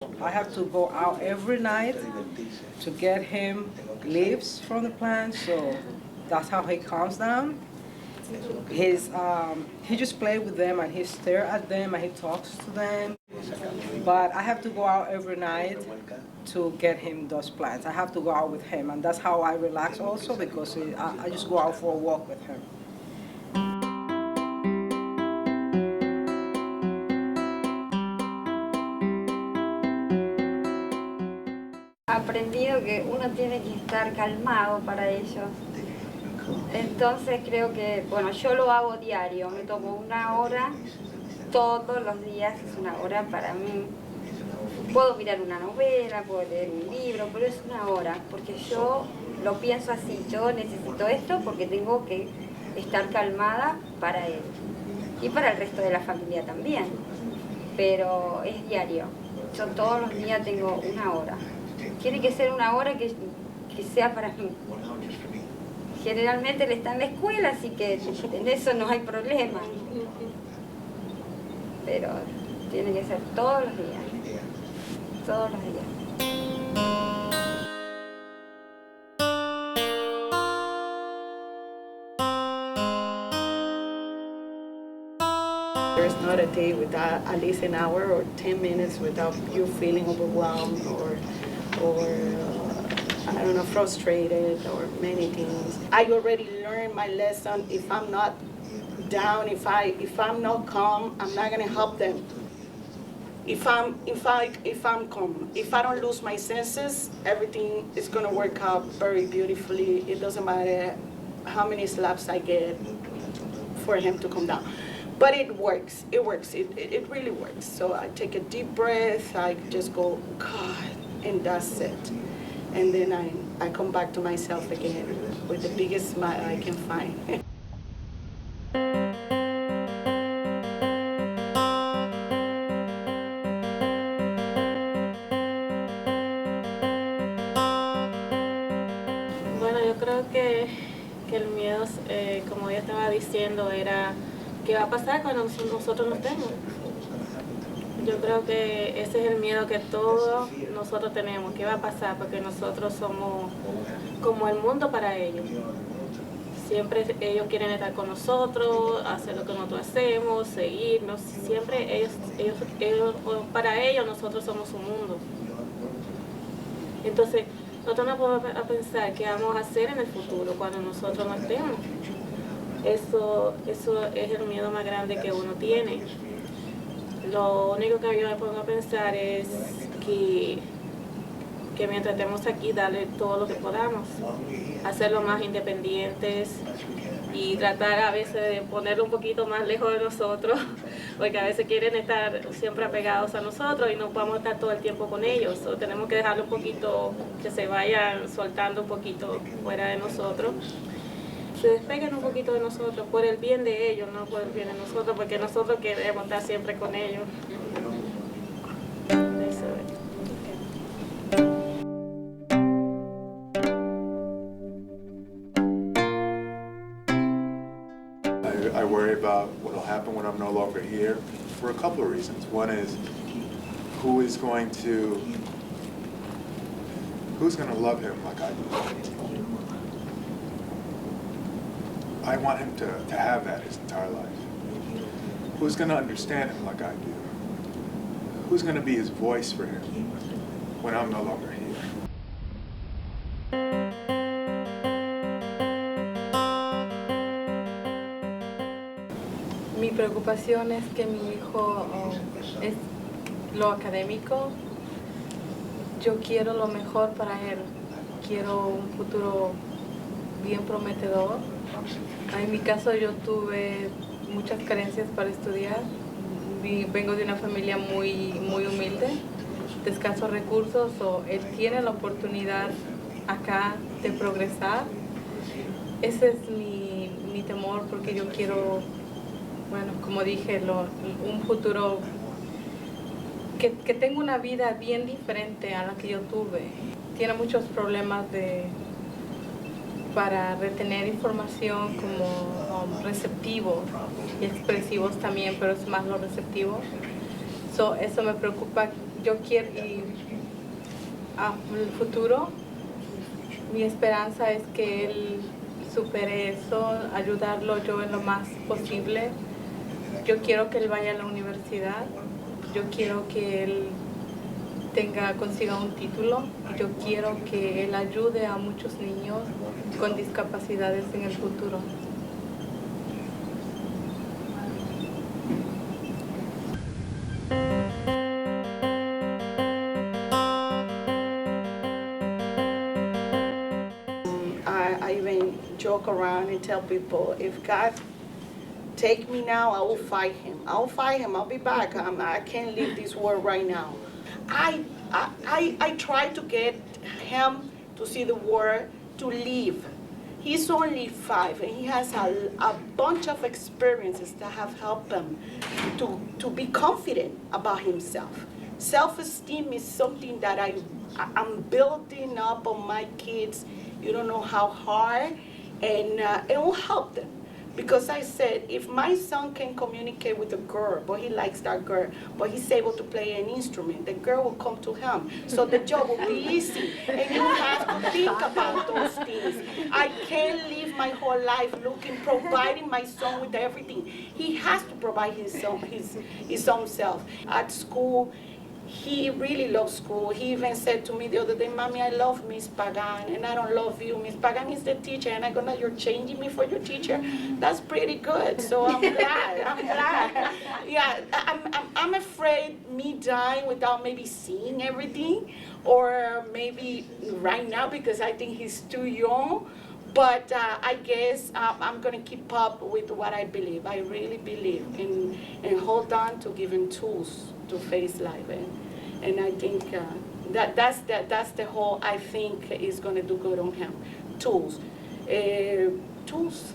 I have to go out every night to get him leaves from the plant, so that's how he calms down. He just plays with them and he stares at them and he talks to them. But I have to go out every night to get him those plants. I have to go out with him, and that's how I relax also, because I just go out for a walk with him. Aprendido que uno tiene que estar calmado para ellos. Entonces creo que, bueno, yo lo hago diario, me tomo una hora todos los días, es una hora para mí. Puedo mirar una novela, puedo leer un libro, pero es una hora, porque yo lo pienso así, yo necesito esto porque tengo que estar calmada para él y para el resto de la familia también, pero es diario, yo todos los días tengo una hora. Tiene que ser una hora que sea para mí. Generalmente él está en la escuela, así que en eso no hay problema. Pero tiene que ser todos los días. Todos los días. There's not a day without at least an hour or 10 minutes without you feeling overwhelmed or I don't know, frustrated or many things. I already learned my lesson. If I'm not down, if I'm not calm, I'm not gonna help them. If I'm calm, if I don't lose my senses, everything is gonna work out very beautifully. It doesn't matter how many slaps I get for him to come down. But it works, it really works. So I take a deep breath, I just go, God, and that's it. And then I come back to myself again with the biggest smile I can find. Bueno, yo creo que el miedo, como yo estaba diciendo, era qué va a pasar cuando nosotros no estemos. Yo creo que ese es el miedo que todos nosotros tenemos. ¿Qué va a pasar? Porque nosotros somos como el mundo para ellos. Siempre ellos quieren estar con nosotros, hacer lo que nosotros hacemos, seguirnos. Siempre para ellos nosotros somos su mundo. Entonces, nosotros no podemos pensar qué vamos a hacer en el futuro cuando nosotros no estemos. Eso es el miedo más grande que uno tiene. Lo único que yo me pongo a pensar es que mientras estemos aquí, darle todo lo que podamos, hacerlo más independientes y tratar a veces de ponerlo un poquito más lejos de nosotros, porque a veces quieren estar siempre apegados a nosotros y no podemos estar todo el tiempo con ellos. Tenemos que dejarlo un poquito, que se vayan soltando un poquito fuera de nosotros. Se despeguen un poquito de nosotros, por el bien de ellos, no por el bien de nosotros, porque nosotros queremos estar siempre con ellos. Eso es. I worry about what will happen when I'm no longer here for a couple of reasons. One is, who's going to love him like I do? I want him to have that his entire life. Who's going to understand him like I do? Who's going to be his voice for him when I'm no longer here? Mi preocupación es que mi hijo es lo académico. Yo quiero lo mejor para él. Quiero un futuro bien prometedor. En mi caso yo tuve muchas carencias para estudiar. Vengo de una familia muy humilde, de escasos recursos. Él tiene la oportunidad acá de progresar. Ese es mi temor, porque yo quiero, bueno, como dije, un futuro que tenga una vida bien diferente a la que yo tuve. Tiene muchos problemas para retener información, como receptivos y expresivos también, pero es más lo receptivo. Eso me preocupa yo quiero, y el futuro, mi esperanza es que él supere eso, ayudarlo yo en lo más posible. Yo quiero que él vaya a la universidad, yo quiero que él consiga un título, yo quiero que él ayude a muchos niños con discapacidades en el futuro. I even joke around and tell people, if God take me now, I will fight him. I will fight him. I'll be back. I can't leave this world right now. I try to get him to see the world, to live. He's only 5, and he has a bunch of experiences that have helped him to be confident about himself. Self-esteem is something that I'm building up on my kids. You don't know how hard, and it will help them. Because I said, if my son can communicate with a girl, but he likes that girl, but he's able to play an instrument, the girl will come to him. So the job will be easy. And you have to think about those things. I can't live my whole life providing my son with everything. He has to provide his own self. At school, he really loves school. He even said to me the other day, Mommy, I love Miss Pagan, and I don't love you. Miss Pagan is the teacher, and you're changing me for your teacher. That's pretty good. So I'm glad. I'm glad. Yeah, I'm afraid me dying without maybe seeing everything, or maybe right now because I think he's too young. But I guess I'm going to keep up with what I believe. I really believe and hold on to giving tools to face life. And I think that's the whole, I think, is going to do good on him. Tools. Tools.